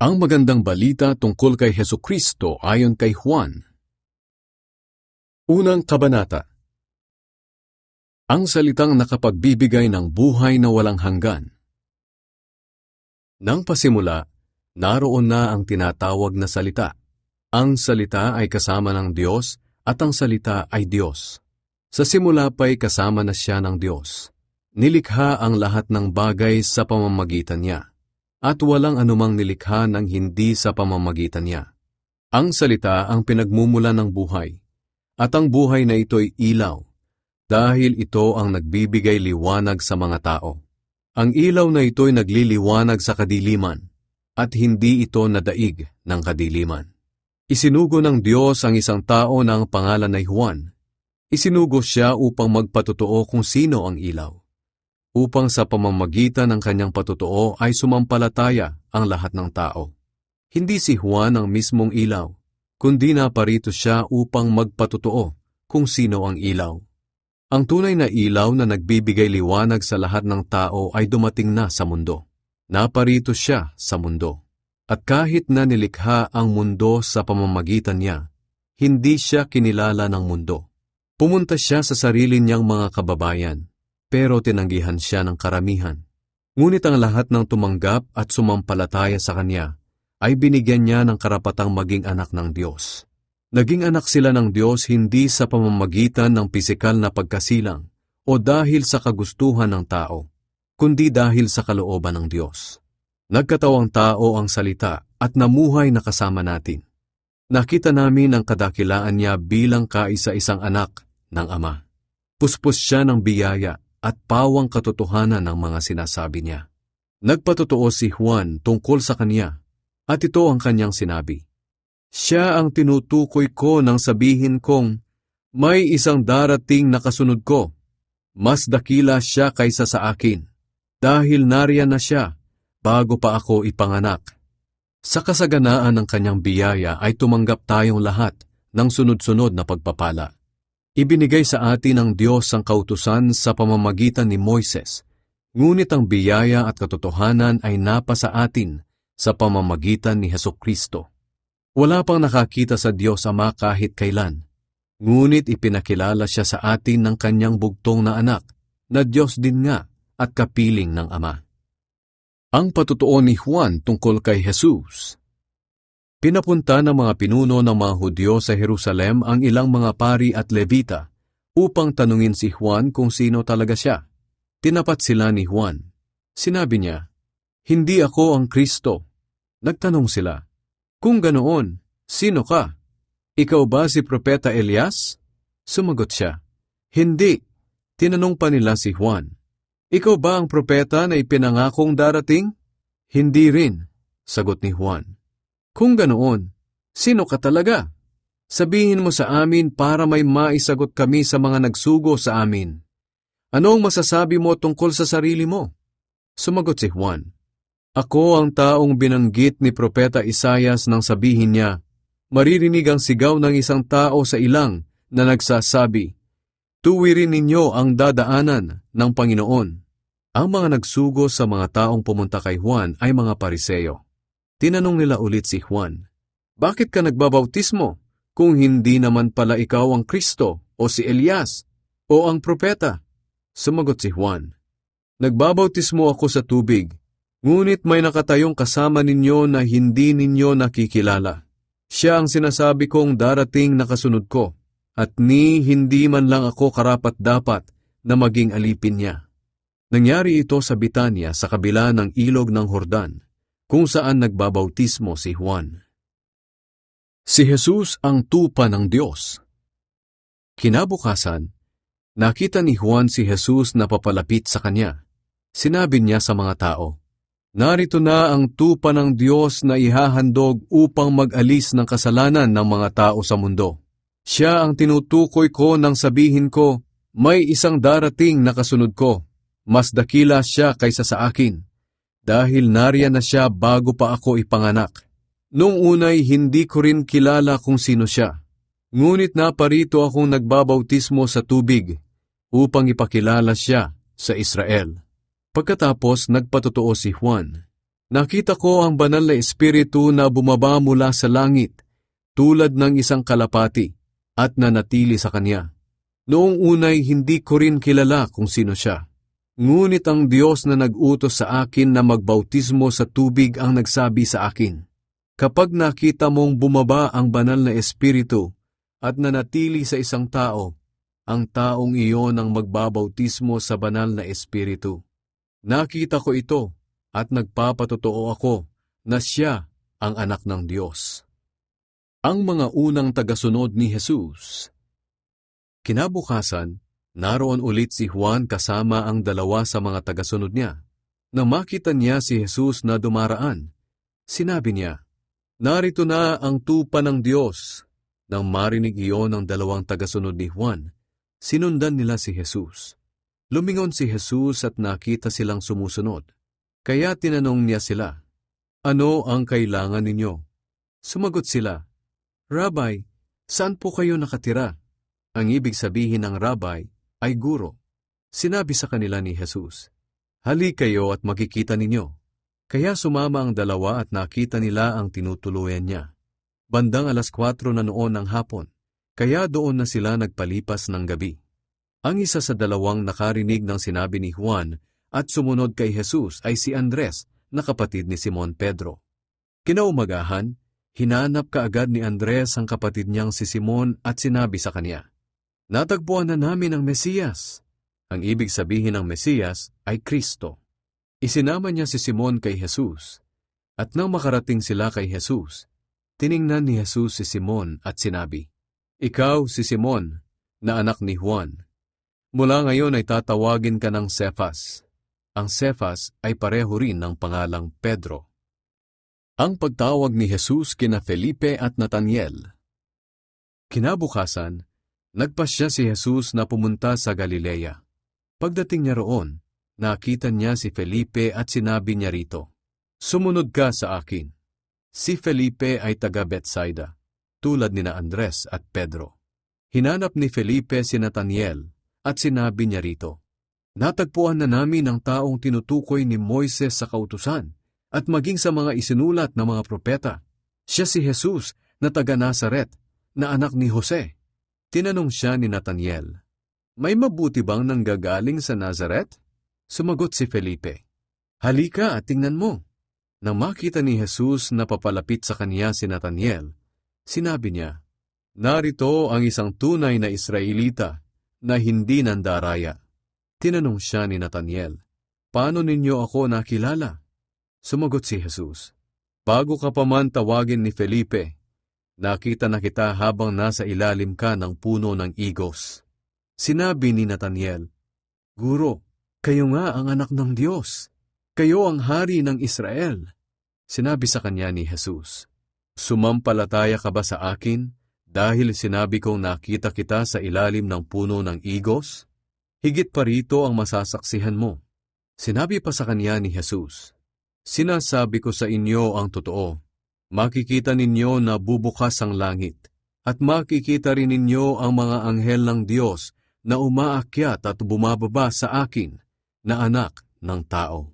Ang magandang balita tungkol kay Hesukristo ayon kay Juan. Unang kabanata. Ang salitang nakapagbibigay ng buhay na walang hanggan. Nang pasimula, naroon na ang tinatawag na salita. Ang salita ay kasama ng Diyos at ang salita ay Diyos. Sa simula pa'y kasama na siya ng Diyos. Nilikha ang lahat ng bagay sa pamamagitan niya, at walang anumang nilikha ng hindi sa pamamagitan niya. Ang salita ang pinagmumula ng buhay, at ang buhay na ito'y ilaw, dahil ito ang nagbibigay liwanag sa mga tao. Ang ilaw na ito'y nagliliwanag sa kadiliman, at hindi ito nadaig ng kadiliman. Isinugo ng Diyos ang isang tao na ang pangalan ay Juan. Isinugo siya upang magpatotoo kung sino ang ilaw, upang sa pamamagitan ng kanyang patotoo ay sumampalataya ang lahat ng tao. Hindi si Juan ang mismong ilaw, kundi naparito siya upang magpatotoo kung sino ang ilaw. Ang tunay na ilaw na nagbibigay liwanag sa lahat ng tao ay dumating na sa mundo. Naparito siya sa mundo. At kahit na nilikha ang mundo sa pamamagitan niya, hindi siya kinilala ng mundo. Pumunta siya sa sarili niyang mga kababayan, pero tinanggihan siya ng karamihan. Ngunit ang lahat ng tumanggap at sumampalataya sa kanya ay binigyan niya ng karapatang maging anak ng Diyos. Naging anak sila ng Diyos hindi sa pamamagitan ng pisikal na pagkasilang o dahil sa kagustuhan ng tao, kundi dahil sa kalooban ng Diyos. Nagkatawang tao ang salita at namuhay na kasama natin. Nakita namin ang kadakilaan niya bilang kaisa-isang anak ng Ama. Puspos siya ng biyaya at pawang katotohanan ng mga sinasabi niya. Nagpatotoo si Juan tungkol sa kanya, at ito ang kanyang sinabi. Siya ang tinutukoy ko nang sabihin kong, may isang darating na kasunod ko. Mas dakila siya kaysa sa akin, dahil nariyan na siya bago pa ako ipanganak. Sa kasaganaan ng kanyang biyaya ay tumanggap tayong lahat ng sunod-sunod na pagpapala. Ibinigay sa atin ng Diyos ang kautusan sa pamamagitan ni Moises, ngunit ang biyaya at katotohanan ay napa sa atin sa pamamagitan ni Hesukristo. Wala pang nakakita sa Diyos Ama kahit kailan, ngunit ipinakilala siya sa atin ng kanyang bugtong na anak, na Diyos din nga at kapiling ng Ama. Ang patotoo ni Juan tungkol kay Jesus. Pinapunta ng mga pinuno ng mga Hudyo sa Jerusalem ang ilang mga pari at Levita upang tanungin si Juan kung sino talaga siya. Tinapat sila ni Juan. Sinabi niya, "Hindi ako ang Kristo." Nagtanong sila, "Kung ganoon, sino ka? Ikaw ba si Propeta Elias?" Sumagot siya, "Hindi." Tinanong pa nila si Juan, "Ikaw ba ang propeta na ipinangakong darating?" "Hindi rin," sagot ni Juan. "Kung ganoon, sino ka talaga? Sabihin mo sa amin para may maisagot kami sa mga nagsugo sa amin. Ano ang masasabi mo tungkol sa sarili mo?" Sumagot si Juan, "Ako ang taong binanggit ni Propeta Isaias nang sabihin niya, maririnig ang sigaw ng isang tao sa ilang na nagsasabi, tuwirin ninyo ang dadaanan ng Panginoon." Ang mga nagsugo sa mga taong pumunta kay Juan ay mga Pariseo. Tinanong nila ulit si Juan, "Bakit ka nagbabautismo kung hindi naman pala ikaw ang Kristo o si Elias o ang propeta?" Sumagot si Juan, "Nagbabautismo ako sa tubig, ngunit may nakatayong kasama ninyo na hindi ninyo nakikilala. Siya ang sinasabi kong darating na kasunod ko, at hindi man lang ako karapat-dapat na maging alipin niya." Nangyari ito sa Betania sa kabila ng ilog ng Jordan, kung saan nagbabautismo si Juan. Si Jesus ang tupa ng Diyos. Kinabukasan, nakita ni Juan si Jesus na papalapit sa kanya. Sinabi niya sa mga tao, "Narito na ang tupa ng Diyos na ihahandog upang mag-alis ng kasalanan ng mga tao sa mundo. Siya ang tinutukoy ko nang sabihin ko, may isang darating na kasunod ko. Mas dakila siya kaysa sa akin, dahil nariyan na siya bago pa ako ipanganak. Noong unay hindi ko rin kilala kung sino siya, ngunit naparito akong nagbabautismo sa tubig upang ipakilala siya sa Israel." Pagkatapos nagpatotoo si Juan. Nakita ko ang banal na espiritu na bumaba mula sa langit, tulad ng isang kalapati, at nanatili sa kanya. Noong unay hindi ko rin kilala kung sino siya. Ngunit ang Diyos na nag-utos sa akin na magbautismo sa tubig ang nagsabi sa akin, kapag nakita mong bumaba ang banal na espiritu at nanatili sa isang tao, ang taong iyon ang magbabautismo sa banal na espiritu. Nakita ko ito at nagpapatotoo ako na siya ang anak ng Diyos. Ang mga unang tagasunod ni Jesus. Kinabukasan, naroon ulit si Juan kasama ang dalawa sa mga tagasunod niya. Nang makita niya si Jesus na dumaraan, sinabi niya, "Narito na ang tupa ng Diyos." Nang marinig iyon ng dalawang tagasunod ni Juan, sinundan nila si Jesus. Lumingon si Jesus at nakita silang sumusunod. Kaya tinanong niya sila, "Ano ang kailangan ninyo?" Sumagot sila, "Rabbi, saan po kayo nakatira?" Ang ibig sabihin ng Rabbi ay guro. Sinabi sa kanila ni Jesus, "Hali kayo at makikita ninyo." Kaya sumama ang dalawa at nakita nila ang tinutuluyan niya. Bandang 4:00 na noon ng hapon, kaya doon na sila nagpalipas ng gabi. Ang isa sa dalawang nakarinig ng sinabi ni Juan at sumunod kay Jesus ay si Andres, na kapatid ni Simon Pedro. Kinaumagahan, hinanap kaagad ni Andres ang kapatid niyang si Simon at sinabi sa kanya, "Natagpuan na namin ang Mesiyas." Ang ibig sabihin ng Mesiyas ay Kristo. Isinama niya si Simon kay Jesus, at nang makarating sila kay Jesus, tiningnan ni Jesus si Simon at sinabi, "Ikaw si Simon, na anak ni Juan. Mula ngayon ay tatawagin ka ng Cephas." Ang Cephas ay pareho rin ng pangalang Pedro. Ang pagtawag ni Jesus kina Felipe at Nathaniel. Kinabukasan, nagpasya si Jesus na pumunta sa Galilea. Pagdating niya roon, nakita niya si Felipe at sinabi niya rito, "Sumunod ka sa akin." Si Felipe ay taga Bethsaida, tulad nina Andres at Pedro. Hinanap ni Felipe si Nathaniel at sinabi niya rito, "Natagpuan na namin ang taong tinutukoy ni Moises sa kautusan at maging sa mga isinulat na mga propeta. Siya si Jesus na taga Nazaret, na anak ni Jose." Tinanong siya ni Nathaniel, "May mabuti bang nanggagaling sa Nazaret?" Sumagot si Felipe, "Halika at tingnan mo." Nang makita ni Jesus na papalapit sa kanya si Nathaniel, sinabi niya, "Narito ang isang tunay na Israelita na hindi nandaraya." Tinanong siya ni Nathaniel, "Paano ninyo ako nakilala?" Sumagot si Jesus, "Bago ka pa man tawagin ni Felipe, nakita na kita habang nasa ilalim ka ng puno ng igos." Sinabi ni Nathaniel, "Guro, kayo nga ang anak ng Diyos. Kayo ang hari ng Israel." Sinabi sa kanya ni Jesus, "Sumampalataya ka ba sa akin dahil sinabi kong nakita kita sa ilalim ng puno ng igos? Higit pa rito ang masasaksihan mo." Sinabi pa sa kanya ni Jesus, "Sinasabi ko sa inyo ang totoo. Makikita ninyo na bubukas ang langit, at makikita rin ninyo ang mga anghel ng Diyos na umaakyat at bumababa sa akin, na anak ng tao."